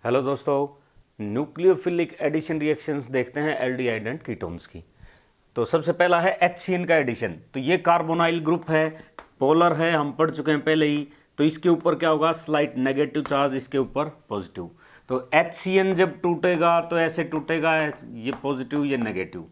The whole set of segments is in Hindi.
हेलो दोस्तों, न्यूक्लियोफिलिक एडिशन रिएक्शंस देखते हैं एल्डिहाइड एंड कीटोन्स की। तो सबसे पहला है HCN का एडिशन। तो ये कार्बोनाइल ग्रुप है, पोलर है, हम पढ़ चुके हैं पहले ही। तो इसके ऊपर क्या होगा, स्लाइट नेगेटिव चार्ज, इसके ऊपर पॉजिटिव। तो HCN जब टूटेगा तो ऐसे टूटेगा, ये पॉजिटिव ये नेगेटिव।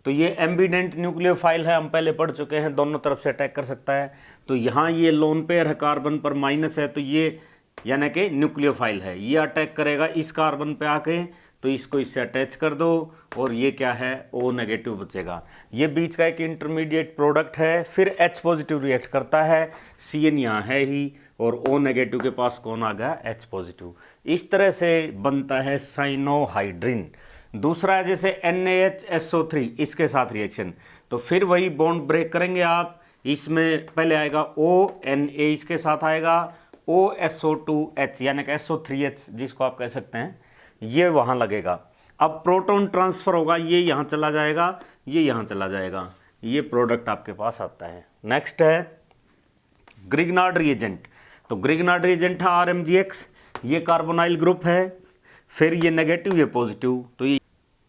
तो ये एम्बिडेंट न्यूक्लियोफाइल है, हम पहले पढ़ चुके हैं, दोनों तरफ से अटैक कर सकता है। तो यहाँ ये लोन पेयर है, कार्बन पर माइनस है, तो ये यानी कि न्यूक्लियोफाइल है, ये अटैक करेगा इस कार्बन पे आके, तो इसको इससे अटैच कर दो और ये क्या है, O नेगेटिव बचेगा। ये बीच का एक इंटरमीडिएट प्रोडक्ट है, फिर H पॉजिटिव रिएक्ट करता है, CN यहाँ है ही, और O नेगेटिव के पास कौन आ गया, H पॉजिटिव। इस तरह से बनता है साइनोहाइड्रिन। दूसरा है जैसे NaHSO3, इसके साथ रिएक्शन, तो फिर वही बॉन्ड ब्रेक करेंगे आप। इसमें पहले आएगा ONA, इसके साथ आएगा OSO2H यानी कि SO3H जिसको आप कह सकते हैं, ये वहाँ लगेगा। अब प्रोटॉन ट्रांसफ़र होगा, ये यहाँ चला जाएगा, ये यहाँ चला जाएगा, ये प्रोडक्ट आपके पास आता है। नेक्स्ट है ग्रिग्नार्ड रिएजेंट। तो ग्रिग्नार्ड रिएजेंट है RMGX, ये कार्बोनाइल ग्रुप है, फिर ये नेगेटिव ये पॉजिटिव,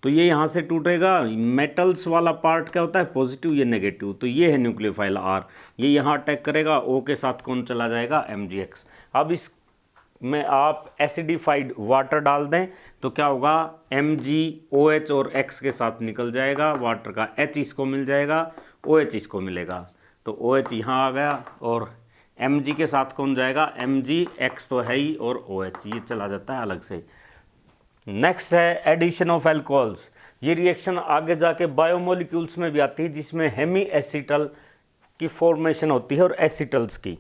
तो ये यहाँ से टूटेगा। मेटल्स वाला पार्ट क्या होता है, पॉजिटिव ये नेगेटिव। तो ये है न्यूक्लियोफाइल R, ये यहाँ अटैक करेगा, O के साथ कौन चला जाएगा, MgX। अब इसमें आप एसिडिफाइड वाटर डाल दें तो क्या होगा, MgOH और X के साथ निकल जाएगा, वाटर का H इसको मिल जाएगा, OH इसको मिलेगा। तो OH यहाँ आ गया और Mg के साथ कौन जाएगा, MgX तो है ही, और OH ये चला जाता है अलग से। नेक्स्ट है एडिशन ऑफ एल्कोहल्स। ये रिएक्शन आगे जाके बायोमोलिक्यूल्स में भी आती है, जिसमें हेमी एसिटल की फॉर्मेशन होती है और एसिटल्स की।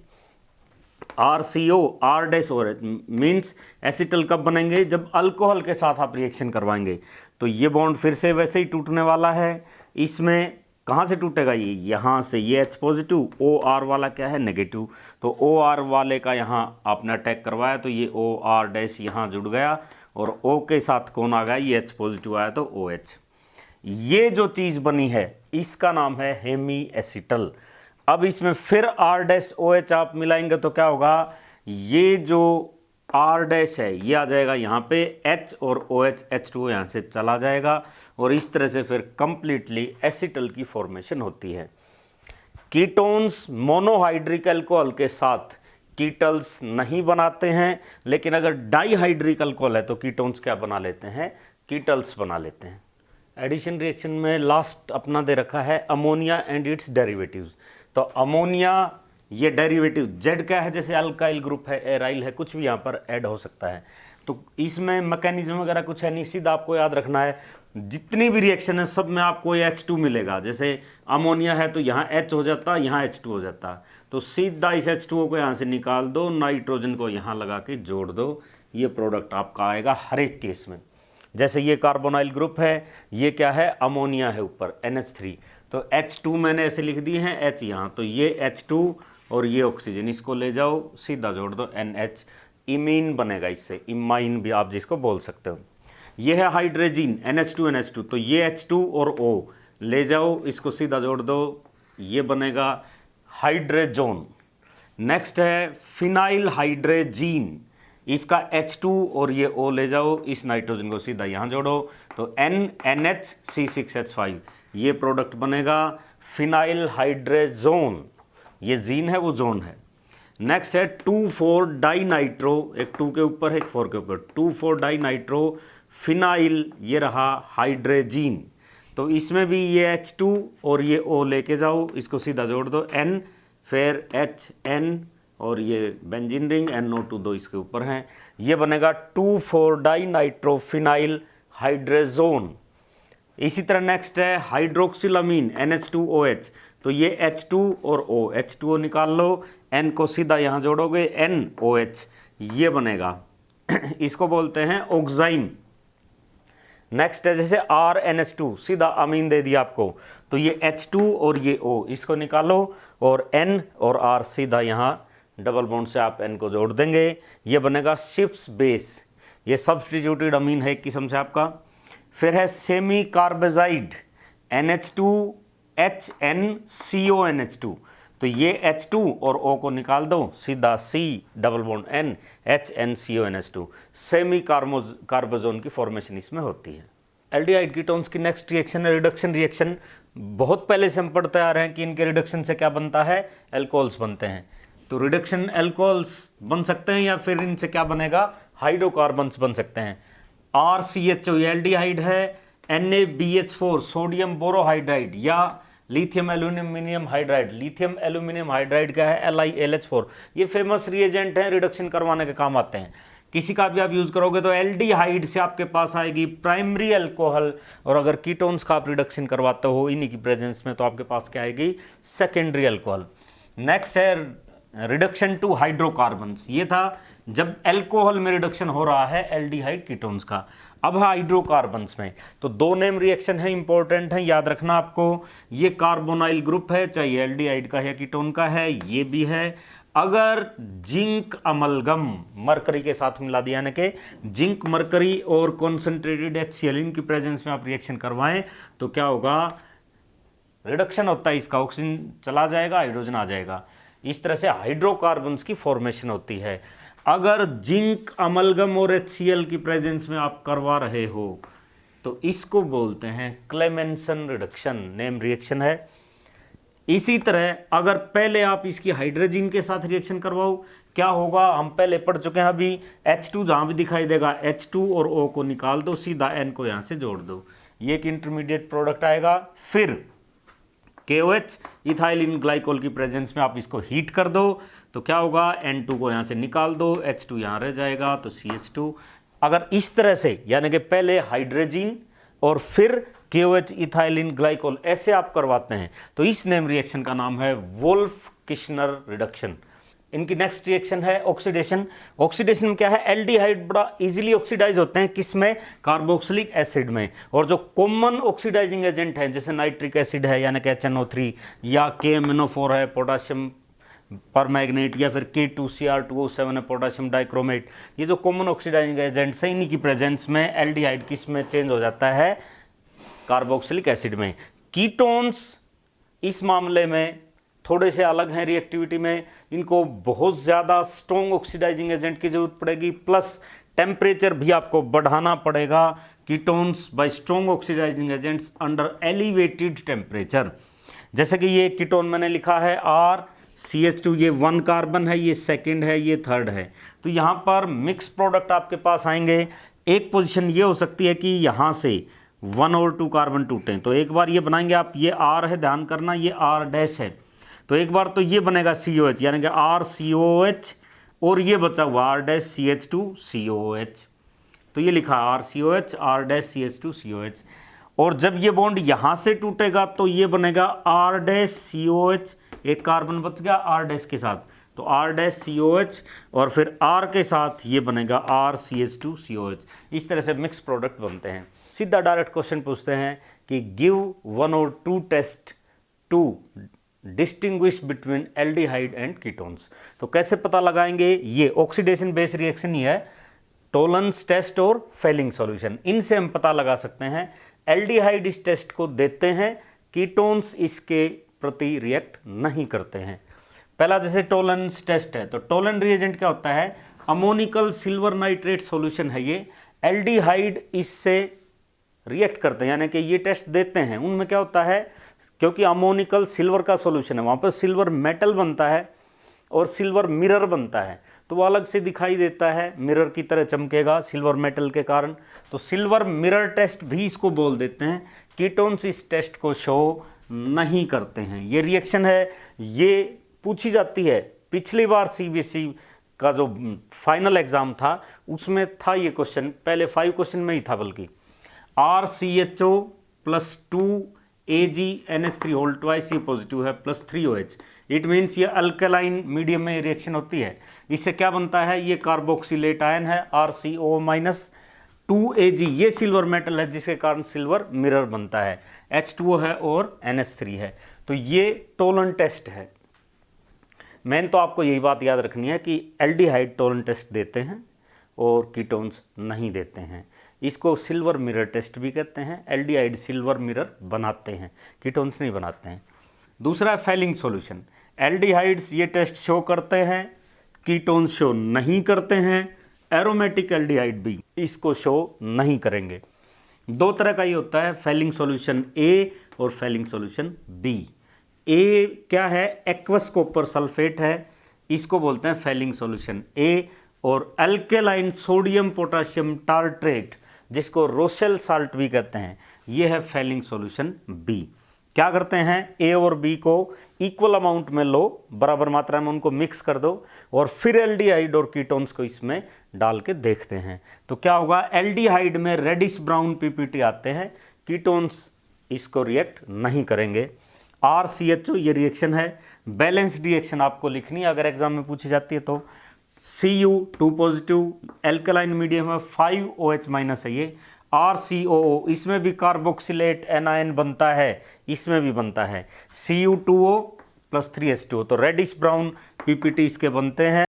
RCO R- और मीन्स एसिटल कब बनेंगे, जब अल्कोहल के साथ आप रिएक्शन करवाएंगे। तो ये बॉन्ड फिर से वैसे ही टूटने वाला है। इसमें कहाँ से टूटेगा, ये यहाँ से, ये H पॉजिटिव, OR वाला क्या है, नेगेटिव। तो OR वाले का यहाँ आपने अटैक करवाया, तो ये OR- यहाँ जुड़ गया, और O के साथ कौन आ गया, ये H पॉजिटिव आया, तो OH। ये जो चीज़ बनी है इसका नाम है हेमी एसिटल। अब इसमें फिर R-OH आप मिलाएंगे तो क्या होगा, ये जो R- है ये आ जाएगा यहाँ पे, H और OH H2O यहाँ से चला जाएगा, और इस तरह से फिर कंप्लीटली एसिटल की फॉर्मेशन होती है। कीटोन्स मोनोहाइड्रिक अल्कोहल के साथ कीटल्स नहीं बनाते हैं, लेकिन अगर डाईहाइड्रिक अल्कोहल है तो कीटोन्स क्या बना लेते हैं, कीटल्स बना लेते हैं। एडिशन रिएक्शन में लास्ट अपना दे रखा है अमोनिया एंड इट्स डेरिवेटिव्स। तो अमोनिया ये डेरिवेटिव Z क्या है, जैसे अल्काइल ग्रुप है, एराइल है, कुछ भी यहाँ पर ऐड हो सकता है। तो इसमें मैकेनिज्म वगैरह कुछ है नहीं, सीधा आपको याद रखना है जितनी भी रिएक्शन है सब में आपको ये H2 मिलेगा। जैसे अमोनिया है तो यहाँ H हो जाता, यहाँ H2 हो जाता, तो सीधा इस H2O को यहाँ से निकाल दो, नाइट्रोजन को यहाँ लगा के जोड़ दो, ये प्रोडक्ट आपका आएगा हर एक केस में। जैसे ये कार्बोनाइल ग्रुप है, ये क्या है, अमोनिया है ऊपर NH3, तो H2 मैंने ऐसे लिख दिए हैं, H यहाँ, तो ये H2 और ये ऑक्सीजन, इसको ले जाओ सीधा जोड़ दो NH, इमीन बनेगा इससे, इमाइन भी आप जिसको बोल सकते हो। ये है हाइड्रोजीन NH2 तो ये H2 और O ले जाओ, इसको सीधा जोड़ दो, ये बनेगा हाइड्रोजोन। नेक्स्ट है फिनाइल हाइड्रोजीन, इसका H2 और ये O ले जाओ, इस नाइट्रोजन को सीधा यहाँ जोड़ो, तो NNHC6H5, ये प्रोडक्ट बनेगा फिनाइल हाइड्रोजोन। ये जीन है, वो जोन है। नेक्स्ट है 2,4 डाइनाइट्रो, एक 2 के ऊपर है एक 4 के ऊपर, 2,4 डाइनाइट्रो फिनाइल, ये रहा हाइड्रोजीन। तो इसमें भी ये H2 और ये O लेके जाओ, इसको सीधा जोड़ दो N, फिर HN और ये बेंजीन रिंग NO2 दो इसके ऊपर हैं, ये बनेगा 2,4 डाइनाइट्रो फिनाइल हाइड्रोजोन। इसी तरह नेक्स्ट है हाइड्रोक्सिलामीन NH2OH, तो ये H2 और O, H2O निकाल लो, N को सीधा यहाँ जोड़ोगे NOH, ये बनेगा इसको बोलते हैं ऑक्साइन। नेक्स्ट है जैसे RNH2, सीधा अमीन दे दिया आपको, तो ये H2 और ये O, इसको निकालो, और N और R सीधा यहाँ डबल बॉन्ड से आप N को जोड़ देंगे, ये बनेगा शिप्स बेस, ये सब्स्टिट्यूटेड अमीन है एक किस्म से आपका। फिर है सेमी कार्बेजाइड NH2HNCONH2, तो ये H2 और O को निकाल दो, सीधा C double bond N HNCONH2, semi carbazone की फॉर्मेशन इसमें होती है। एल्डिहाइड कीटोन्स की नेक्स्ट रिएक्शन है रिडक्शन रिएक्शन। बहुत पहले से हम पढ़ते आ रहे हैं कि इनके रिडक्शन से क्या बनता है, एल्कोहल्स बनते हैं। तो रिडक्शन एल्कोहल्स बन सकते हैं या फिर इनसे क्या बनेगा, हाइड्रोकार्बन्स बन सकते हैं। RCHO ये एल्डिहाइड है, NaBH4 सोडियम बोरोहाइड्राइड या lithium aluminium hydride, lithium aluminium hydride का है LiLH4, ये फेमस रिएजेंट हैं, रिडक्शन करवाने के काम आते हैं। किसी का भी आप यूज करोगे तो एल्डिहाइड से आपके पास आएगी प्राइमरी अल्कोहल, और अगर कीटोन्स का आप रिडक्शन करवाते हो इन्हीं की प्रेजेंस में तो आपके पास क्या आएगी, सेकेंडरी अल्कोहल। नेक्स्ट है रिडक्शन टू हाइड्रोकार्बन्स, ये था जब अल्कोहल में रिडक्शन हो रहा है एल्डिहाइड कीटोन्स का। अब हाइड्रोकार्बन्स में तो दो नेम रिएक्शन है, इंपॉर्टेंट है, याद रखना आपको। ये कार्बोनाइल ग्रुप है, चाहे एल्डिहाइड का है कीटोन का है, ये भी है। अगर जिंक अमलगम मरकरी के साथ मिला दिया, यानी कि जिंक मरकरी और कॉन्सेंट्रेटेड HCl इनकी प्रेजेंस में आप रिएक्शन करवाएं तो क्या होगा, रिडक्शन होता है इसका, ऑक्सीजन चला जाएगा, हाइड्रोजन आ जाएगा। इस तरह से हाइड्रोकार्बन्स की फॉर्मेशन होती है। अगर जिंक अमलगम और HCl की प्रेजेंस में आप करवा रहे हो तो इसको बोलते हैं क्लेमेंसन रिडक्शन, नेम रिएक्शन है। इसी तरह अगर पहले आप इसकी हाइड्रोजन के साथ रिएक्शन करवाओ क्या होगा, हम पहले पढ़ चुके हैं। अभी H2 जहां भी दिखाई देगा H2 और O को निकाल दो, सीधा N को यहां से जोड़ दो, ये एक इंटरमीडिएट प्रोडक्ट आएगा। फिर KOH इथाइलिन ग्लाइकोल की प्रेजेंस में आप इसको हीट कर दो तो क्या होगा, N2 को यहाँ से निकाल दो, H2 यहाँ रह जाएगा तो CH2। अगर इस तरह से यानी कि पहले हाइड्रोजन और फिर KOH इथाइलिन ग्लाइकोल ऐसे आप करवाते हैं तो इस नेम रिएक्शन का नाम है वोल्फ किश्नर रिडक्शन। इनकी नेक्स्ट रिएक्शन है ऑक्सीडेशन। ऑक्सीडेशन में क्या है, एल्डिहाइड बड़ा इजीली ऑक्सीडाइज होते हैं, किसमें, कार्बोक्सिलिक एसिड में। और जो कॉमन ऑक्सीडाइजिंग एजेंट है जैसे नाइट्रिक एसिड है यानी कि HNO3 या KMNO4 है पोटाशियम परमैग्नेट, या फिर K2Cr2O7 है पोटाशियम डाइक्रोमेट, ये जो कॉमन ऑक्सीडाइजिंग एजेंट्स हैं इन्हीं की प्रेजेंस में एल्डिहाइड किस में चेंज हो जाता है, कार्बोक्सिलिक एसिड में। कीटोन्स इस मामले में थोड़े से अलग हैं रिएक्टिविटी में, इनको बहुत ज़्यादा स्ट्रॉन्ग ऑक्सीडाइजिंग एजेंट की जरूरत पड़ेगी, प्लस टेम्परेचर भी आपको बढ़ाना पड़ेगा। Ketones by strong oxidising agents under elevated temperature. जैसे कि ये कीटोन मैंने लिखा है RCH2, ये 1 कार्बन है, ये सेकंड है, ये थर्ड है। तो यहाँ पर मिक्स प्रोडक्ट आपके पास आएंगे। एक पोजीशन ये हो सकती है कि यहाँ से 1 और 2 कार्बन टूटें, तो एक बार ये बनाएंगे आप, ये R है, ध्यान करना ये R डैश है, तो एक बार तो ये बनेगा COH यानी कि RCOH, और ये बचा हुआ R डैश CH2COH, तो ये लिखा RCOH R डैश CH2COH। और जब ये बॉन्ड यहाँ से टूटेगा तो ये बनेगा R डैश COH, एक कार्बन बच गया R डैश के साथ, तो R डैश COH, और फिर R के साथ ये बनेगा RCH2COH। इस तरह से मिक्स प्रोडक्ट बनते हैं। सीधा डायरेक्ट क्वेश्चन पूछते हैं कि गिव 1 और 2 test to distinguish between aldehyde and ketones. तो कैसे पता लगाएंगे, ये ऑक्सीडेशन बेस्ड रिएक्शन ही है, टोलेंस टेस्ट और फेलिंग सॉल्यूशन, इनसे हम पता लगा सकते हैं। एल्डिहाइड इस टेस्ट को देते हैं, कीटोन्स इसके प्रति रिएक्ट नहीं करते हैं। पहला जैसे टोलेंस टेस्ट है, तो टोलेंट रिएजेंट क्या होता है, अमोनिकल सिल्वर नाइट्रेट सॉल्यूशन है ये, एल्डिहाइड इससे रिएक्ट करते हैं, यानी कि ये टेस्ट देते हैं। उनमें क्या होता है, क्योंकि अमोनिकल सिल्वर का सॉल्यूशन है, वहाँ पर सिल्वर मेटल बनता है और सिल्वर मिरर बनता है, तो वो अलग से दिखाई देता है, मिरर की तरह चमकेगा सिल्वर मेटल के कारण, तो सिल्वर मिरर टेस्ट भी इसको बोल देते हैं। कीटोन्स इस टेस्ट को शो नहीं करते हैं। ये रिएक्शन है, ये पूछी जाती है। पिछली बार CBSE का जो फाइनल एग्जाम था उसमें था ये क्वेश्चन, पहले 5 क्वेश्चन में ही था बल्कि, RCHO plus 2AgNH3 whole twice, ये पॉजिटिव है, प्लस 3OH, इट मीन्स ये अल्कलाइन मीडियम में रिएक्शन होती है। इससे क्या बनता है, ये कार्बोक्सिलेट आयन है RCO माइनस 2Ag, ये सिल्वर मेटल है जिसके कारण सिल्वर मिरर बनता है, H2O है और NH3 है। तो ये टोलेंट टेस्ट है। मेन तो आपको यही बात याद रखनी है कि एल्डिहाइड टोलेंट टेस्ट देते हैं और कीटोन्स नहीं देते हैं। इसको सिल्वर मिरर टेस्ट भी कहते हैं। एल्डिहाइड सिल्वर मिरर बनाते हैं, कीटोन्स नहीं बनाते हैं। दूसरा है फेलिंग सॉल्यूशन। एल्डिहाइड्स ये टेस्ट शो करते हैं, कीटोन्स शो नहीं करते हैं, एरोमेटिक एल्डिहाइड भी इसको शो नहीं करेंगे। दो तरह का ये होता है, फेलिंग सॉल्यूशन ए और फेलिंग सॉल्यूशन बी। ए क्या है, एक्वस कॉपर सल्फेट है, इसको बोलते हैं फेलिंग सॉल्यूशन ए। और अल्केलाइन सोडियम पोटाशियम टार्ट्रेट, जिसको रोसेल साल्ट भी कहते हैं, ये है फेलिंग सॉल्यूशन बी। क्या करते हैं, ए और बी को इक्वल अमाउंट में लो, बराबर मात्रा में उनको मिक्स कर दो और फिर एल्डिहाइड और कीटोन्स को इसमें डाल के देखते हैं। तो क्या होगा, एल्डिहाइड में रेडिश ब्राउन पीपीटी आते हैं, कीटोन्स इसको रिएक्ट नहीं करेंगे। RCHO ये रिएक्शन है, बैलेंस रिएक्शन आपको लिखनी है अगर एग्जाम में पूछी जाती है तो। Cu 2 पॉजिटिव, एल्कलाइन मीडियम है, 5OH माइनस है ये। RCOO, इसमें भी कार्बोक्सिलेट एनायन बनता है, इसमें भी बनता है Cu2O प्लस 3H2O। तो रेडिश ब्राउन पीपीटी इसके बनते हैं।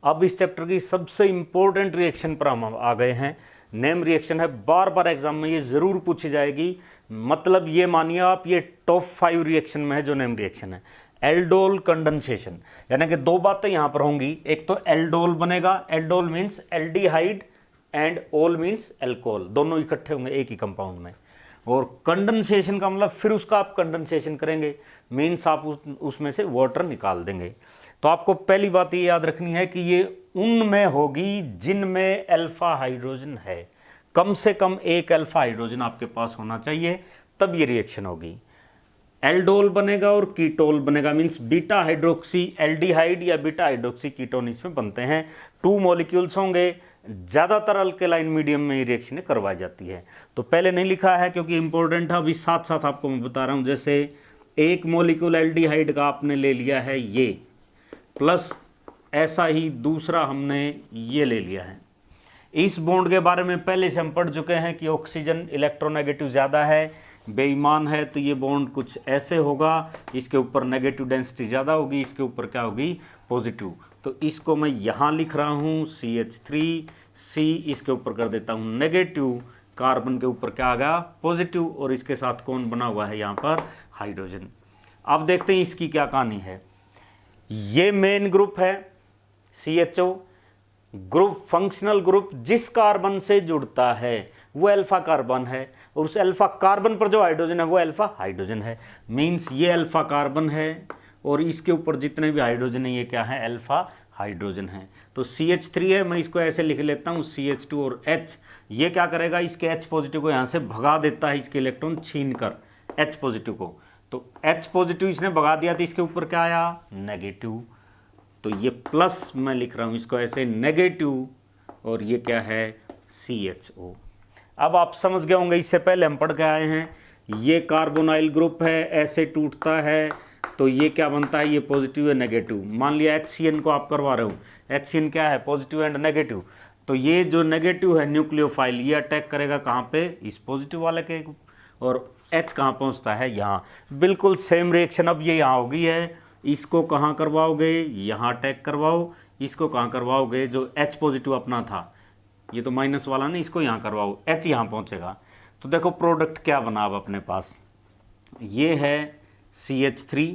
अब इस चैप्टर की सबसे इंपॉर्टेंट रिएक्शन पर हम आ गए हैं। नेम रिएक्शन है, बार बार एग्जाम में ये जरूर पूछी जाएगी। मतलब ये मानिए आप, ये टॉप 5 रिएक्शन में है जो नेम रिएक्शन है। एल्डोल कंडेंसेशन, यानी कि दो बातें यहां पर होंगी। एक तो एल्डोल बनेगा, एल्डोल मीन्स एल्डिहाइड एंड ओल मीन्स एल्कोहल, दोनों इकट्ठे होंगे एक ही कंपाउंड में। और कंडेंसेशन का मतलब फिर उसका आप कंडेंसेशन करेंगे, मीन्स आप उसमें से वाटर निकाल देंगे। तो आपको पहली बात ये याद रखनी है कि ये उनमें होगी जिनमें अल्फा हाइड्रोजन है। कम से कम एक अल्फा हाइड्रोजन आपके पास होना चाहिए, तब ये रिएक्शन होगी। एल्डोल बनेगा और कीटोल बनेगा, मीन्स बीटा हाइड्रोक्सी एल्डिहाइड या बीटा हाइड्रोक्सी कीटोन इसमें बनते हैं। 2 मॉलिक्यूल्स होंगे। ज़्यादातर अल्केलाइन मीडियम में ये रिएक्शनें करवाई जाती है। तो पहले नहीं लिखा है क्योंकि इंपॉर्टेंट है, अभी साथ साथ आपको मैं बता रहा हूँ। जैसे एक मॉलिक्यूल एल्डिहाइड का आपने ले लिया है ये, प्लस ऐसा ही दूसरा हमने ये ले लिया है। इस बॉन्ड के बारे में पहले से हम पढ़ चुके हैं कि ऑक्सीजन इलेक्ट्रोनेगेटिव ज़्यादा है, बेईमान है, तो ये बॉन्ड कुछ ऐसे होगा। इसके ऊपर नेगेटिव डेंसिटी ज़्यादा होगी, इसके ऊपर क्या होगी, पॉजिटिव। तो इसको मैं यहाँ लिख रहा हूँ CH3C, इसके ऊपर कर देता हूँ नेगेटिव, कार्बन के ऊपर क्या आ गया, पॉजिटिव, और इसके साथ कौन बना हुआ है यहाँ पर, हाइड्रोजन। अब देखते हैं इसकी क्या कहानी है। ये मेन ग्रुप है CHO ग्रुप, फंक्शनल ग्रुप। जिस कार्बन से जुड़ता है वो अल्फा कार्बन है, और उस अल्फा कार्बन पर जो हाइड्रोजन है वो अल्फा हाइड्रोजन है। मीन्स ये अल्फा कार्बन है और इसके ऊपर जितने भी हाइड्रोजन है ये क्या है, अल्फा हाइड्रोजन है। तो CH3 है, मैं इसको ऐसे लिख लेता हूँ CH2 और H। ये क्या करेगा, इसके H पॉजिटिव को यहाँ से भगा देता है, इसके इलेक्ट्रॉन छीन कर H पॉजिटिव को। तो H पॉजिटिव इसने भगा दिया, तो इसके ऊपर क्या आया, नेगेटिव। तो ये प्लस मैं लिख रहा हूँ इसको ऐसे नेगेटिव, और ये क्या है, CHO। अब आप समझ गए होंगे, इससे पहले हम पढ़ के आए हैं। ये कार्बोनाइल ग्रुप है, ऐसे टूटता है तो ये क्या बनता है, ये पॉजिटिव है नेगेटिव। मान लिया HCN को आप करवा रहे हो, HCN क्या है, पॉजिटिव एंड नेगेटिव। तो ये जो नेगेटिव है न्यूक्लियोफाइल, ये अटैक करेगा कहाँ पे, इस पॉजिटिव वाले के, और H कहाँ पहुँचता है, यहाँ। बिल्कुल सेम रिएक्शन अब ये यहाँ होगी है। इसको कहाँ करवाओगे, यहाँ अटैक करवाओ। इसको कहाँ करवाओगे, जो H पॉजिटिव अपना था, ये तो माइनस वाला नहीं, इसको यहाँ करवाओ, H यहाँ पहुँचेगा। तो देखो प्रोडक्ट क्या बना अब अपने पास, ये है CH3,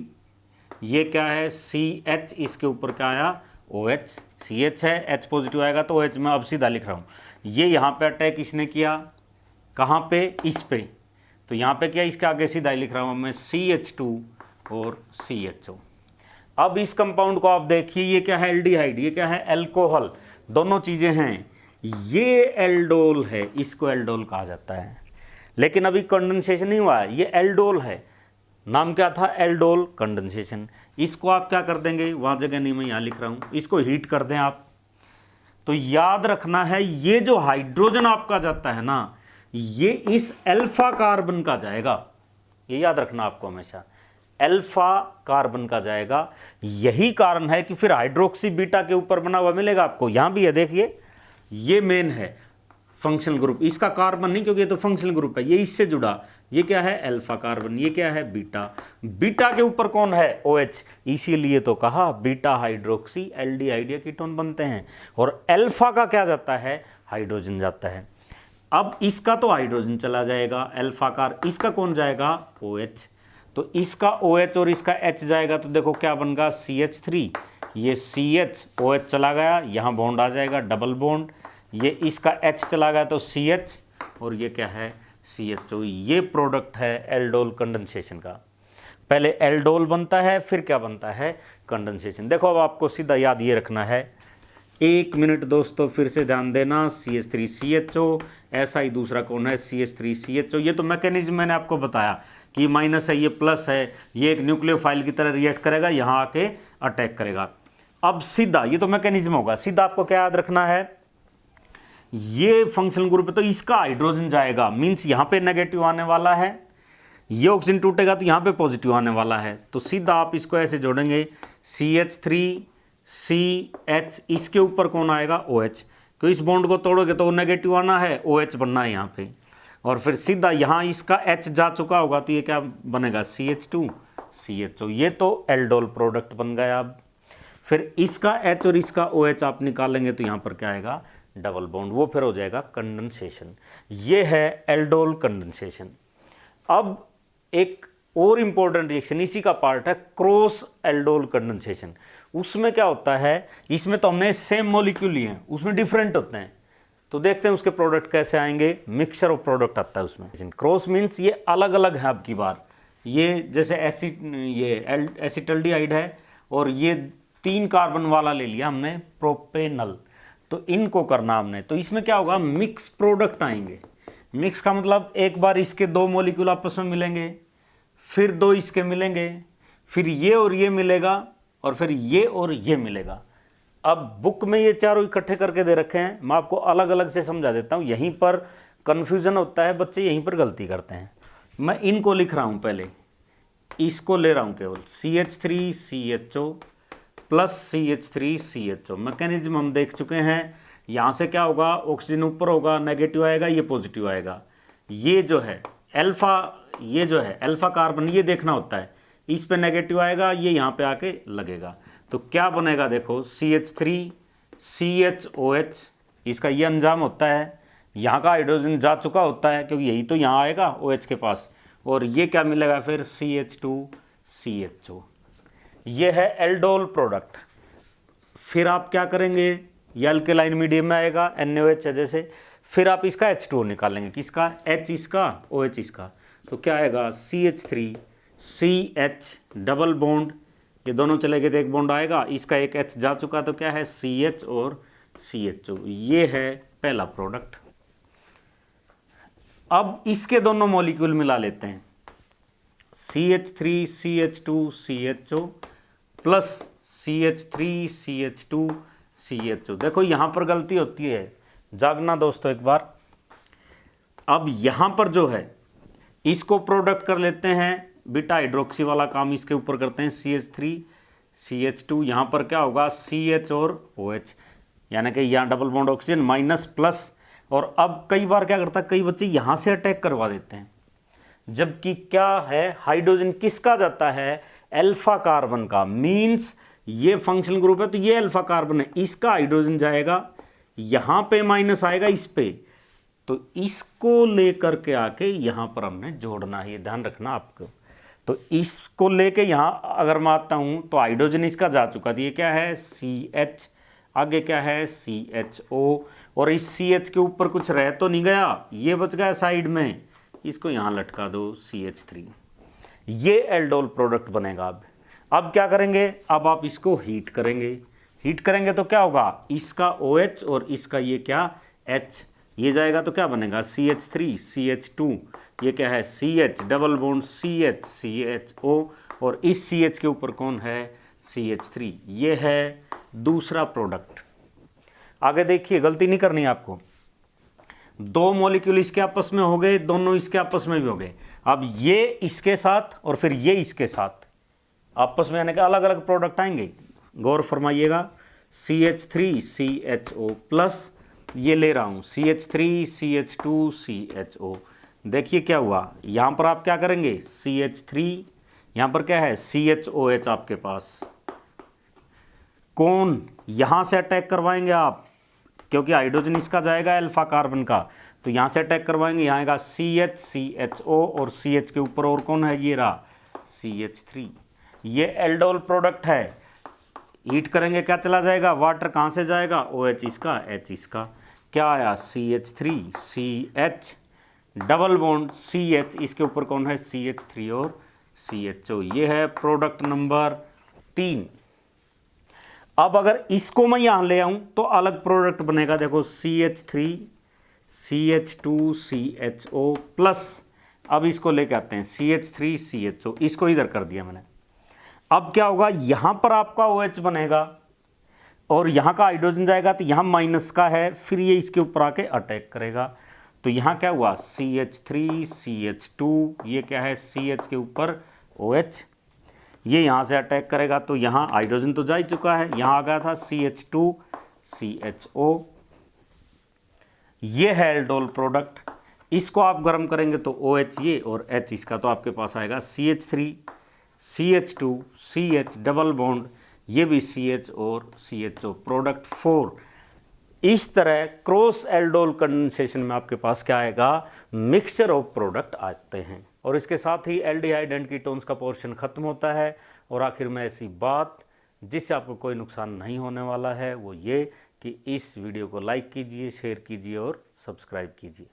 ये क्या है CH, इसके ऊपर क्या आया, OH। CH है, H पॉजिटिव आएगा तो OH मैं अब सीधा लिख रहा हूँ। ये यहाँ पे अटैक इसने किया, कहाँ पे, इस पे, तो यहाँ पे क्या, इसके आगे सीधा ही लिख रहा हूँ मैं CH2 और CHO। अब इस कंपाउंड को आप देखिए, ये क्या है, एल्डिहाइड, ये क्या है, अल्कोहल, दोनों चीज़ें हैं। ये एल्डोल है, इसको एल्डोल कहा जाता है। लेकिन अभी कंडेंसेशन नहीं हुआ है, ये एल्डोल है, नाम क्या था, एल्डोल कंडेंसेशन। इसको आप क्या कर देंगे, वहाँ जगह नहीं, मैं यहाँ लिख रहा हूँ, इसको हीट कर दें आप। तो याद रखना है, ये जो हाइड्रोजन आपका जाता है ना, ये इस अल्फा कार्बन का जाएगा, ये याद रखना आपको हमेशा, अल्फा कार्बन का जाएगा। यही कारण है कि फिर हाइड्रोक्सी बीटा के ऊपर बना हुआ मिलेगा आपको, यहाँ भी है, देखिए ये मेन है फंक्शनल ग्रुप, इसका कार्बन नहीं क्योंकि ये तो फंक्शनल ग्रुप है, ये इससे जुड़ा, ये क्या है, अल्फा कार्बन, ये क्या है, बीटा। बीटा के ऊपर कौन है, OH, इसीलिए तो कहा बीटा हाइड्रोक्सी एल्डिहाइड या कीटोन बनते हैं। और अल्फा का क्या जाता है, हाइड्रोजन जाता है। अब इसका तो हाइड्रोजन चला जाएगा अल्फा कार, इसका कौन जाएगा OH, तो इसका OH और इसका H जाएगा तो देखो क्या बनेगा CH3, ये CH OH चला गया, यहाँ बॉन्ड आ जाएगा डबल बॉन्ड, ये इसका H चला गया तो CH और ये क्या है CHO। ये प्रोडक्ट है एल्डोल कंडेंसेशन का। पहले एल्डोल बनता है फिर क्या बनता है कंडेंसेशन। देखो अब आपको सीधा याद ये रखना है, 1 मिनट दोस्तों फिर से ध्यान देना, CH3CHO, ऐसा ही दूसरा कौन है CH3CHO। ये तो मैकेनिज्म मैंने आपको बताया कि माइनस है ये प्लस है, ये एक न्यूक्लियोफाइल की तरह रिएक्ट करेगा, यहाँ आके अटैक करेगा। अब सीधा ये तो मैकेनिज्म होगा, सीधा आपको क्या याद रखना है, ये फंक्शनल ग्रुप है तो इसका हाइड्रोजन जाएगा, मीन्स यहाँ पे नेगेटिव आने वाला है, ये ऑक्सीजन टूटेगा तो यहाँ पे पॉजिटिव आने वाला है। तो सीधा आप इसको ऐसे जोड़ेंगे CH3CH, इसके ऊपर कौन आएगा OH, क्योंकि इस बॉन्ड को तोड़ोगे तो नेगेटिव आना है, OH बनना है यहाँ पे, और फिर सीधा यहाँ इसका H जा चुका होगा तो ये क्या बनेगा CH2CHO। ये तो एल्डोल प्रोडक्ट बन गया। अब फिर इसका H और इसका OH आप निकालेंगे तो यहाँ पर क्या आएगा डबल बॉन्ड, वो फिर हो जाएगा कंडेंसेशन। ये है एल्डोल कंडेंसेशन। अब एक और इंपॉर्टेंट रिएक्शन इसी का पार्ट है क्रॉस एल्डोल कंडेंसेशन। उसमें क्या होता है, इसमें तो हमने सेम मॉलिक्यूल लिए हैं, उसमें डिफरेंट होते हैं, तो देखते हैं उसके प्रोडक्ट कैसे आएंगे। मिक्सचर ऑफ प्रोडक्ट आता है उसमें। क्रॉस मीन्स ये अलग अलग है। अब की बार ये जैसे एसिटल्डिहाइड है और ये 3 कार्बन वाला ले लिया हमने प्रोपेनल, तो इनको करना हमने, तो इसमें क्या होगा मिक्स प्रोडक्ट आएंगे। मिक्स का मतलब एक बार इसके 2 मॉलिक्यूल आपस में मिलेंगे, फिर 2 इसके मिलेंगे, फिर ये और ये मिलेगा, और फिर ये और ये मिलेगा। अब बुक में ये चारों इकट्ठे करके दे रखे हैं, मैं आपको अलग अलग से समझा देता हूँ, यहीं पर कन्फ्यूजन होता है, बच्चे यहीं पर गलती करते हैं। मैं इनको लिख रहा हूँ, पहले इसको ले रहा हूँ केवल CH3CHO प्लस CH3CHO। मैकेनिज्म हम देख चुके हैं, यहाँ से क्या होगा ऑक्सीजन ऊपर होगा, नेगेटिव आएगा, ये पॉजिटिव आएगा। ये जो है अल्फा, ये जो है अल्फा कार्बन, ये देखना होता है, इस पे नेगेटिव आएगा, ये यहाँ पे आके लगेगा, तो क्या बनेगा देखो CH3CHOH, इसका ये अंजाम होता है, यहाँ का हाइड्रोजन जा चुका होता है क्योंकि यही तो यहाँ आएगा OH के पास, और ये क्या मिलेगा फिर CH2CHO। ये है एल्डोल प्रोडक्ट। फिर आप क्या करेंगे, ये अल्केलाइन मीडियम में आएगा NaOH है जैसे, फिर आप इसका H2O निकालेंगे, किसका H इसका OH इसका, तो क्या आएगा CH3CH डबल बॉन्ड, ये दोनों चले गए तो एक बॉन्ड आएगा, इसका एक H जा चुका तो क्या है CH और CHO। ये है पहला प्रोडक्ट। अब इसके दोनों मॉलिक्यूल मिला लेते हैं, CH3CH2CHO प्लस CH3CH2CHO। देखो यहाँ पर गलती होती है, जागना दोस्तों एक बार। अब यहाँ पर जो है इसको प्रोडक्ट कर लेते हैं, बीटा हाइड्रोक्सी वाला काम इसके ऊपर करते हैं, CH3CH2, यहाँ पर क्या होगा CH और OH, यानी कि यहाँ double bond oxygen minus plus. और अब कई बार क्या करता है, कई बच्चे यहाँ से अटैक करवा देते हैं, जबकि क्या है हाइड्रोजन किसका जाता है अल्फा कार्बन का, मीन्स ये फंक्शनल ग्रुप है तो ये अल्फा कार्बन है, इसका हाइड्रोजन जाएगा, यहाँ पे माइनस आएगा इस पे, तो इसको लेकर के आके यहाँ पर हमने जोड़ना है, ये ध्यान रखना आपको। तो इसको लेके यहाँ अगर मैं आता हूँ तो हाइड्रोजन इसका जा चुका था, ये क्या है CH, आगे क्या है CHO, और इस CH के ऊपर कुछ रह तो नहीं गया, ये बच गया साइड में, इसको यहाँ लटका दो CH3। ये एल्डोल प्रोडक्ट बनेगा। अब क्या करेंगे, अब आप इसको हीट करेंगे, हीट करेंगे तो क्या होगा, इसका OH और इसका ये क्या H, ये जाएगा तो क्या बनेगा CH3CH2, ये क्या है CH double bond CH CHO, और इस CH के ऊपर कौन है CH3। ये है दूसरा प्रोडक्ट। आगे देखिए, गलती नहीं करनी आपको, 2 मॉलिक्यूल इसके आपस में हो गए, दोनों इसके आपस में भी हो गए। अब ये इसके साथ और फिर ये इसके साथ आपस में, यानी कि अलग अलग प्रोडक्ट आएंगे। गौर फरमाइएगा, CH3CHO प्लस ये ले रहा हूँ CH3CH2CHO। देखिए क्या हुआ, यहाँ पर आप क्या करेंगे CH3, यहाँ पर क्या है CHOH, आपके पास कौन यहाँ से अटैक करवाएंगे आप, क्योंकि हाइड्रोजन इसका जाएगा अल्फा कार्बन का, तो यहाँ से अटैक करवाएंगे, यहाँ आएगा CH और CH के ऊपर और कौन है, ये रहा CH3। ये एल्डोल प्रोडक्ट है, हीट करेंगे क्या चला जाएगा, वाटर कहाँ से जाएगा, OH इसका, H इसका, क्या आया CH3 CH double bond CH, इसके ऊपर कौन है CH3 और CHO। ये है प्रोडक्ट नंबर 3। अब अगर इसको मैं यहाँ ले आऊँ तो अलग प्रोडक्ट बनेगा, देखो CH3 CH2 CHO प्लस, अब इसको लेके आते हैं CH3 CHO, इसको इधर कर दिया मैंने। अब क्या होगा, यहाँ पर आपका OH बनेगा और यहाँ का हाइड्रोजन जाएगा तो यहाँ माइनस का है, फिर ये इसके ऊपर आके अटैक करेगा। तो यहाँ क्या हुआ CH3 CH2, ये क्या है CH के ऊपर OH, ये यहाँ से अटैक करेगा तो यहाँ हाइड्रोजन तो जा ही चुका है, यहाँ आ गया था CH2 CHO। ये है एल्डोल प्रोडक्ट, इसको आप गर्म करेंगे तो OH ये और H इसका, तो आपके पास आएगा CH3 CH2 CH double bond, ये भी CH और CHO प्रोडक्ट 4। इस तरह क्रॉस एल्डोल कंडेंसेशन में आपके पास क्या आएगा, मिक्सचर ऑफ प्रोडक्ट आते हैं। और इसके साथ ही एल्डिहाइड एंड कीटोन्स का पोर्शन खत्म होता है। और आखिर में ऐसी बात जिससे आपको कोई नुकसान नहीं होने वाला है वो ये कि इस वीडियो को लाइक कीजिए, शेयर कीजिए और सब्सक्राइब कीजिए।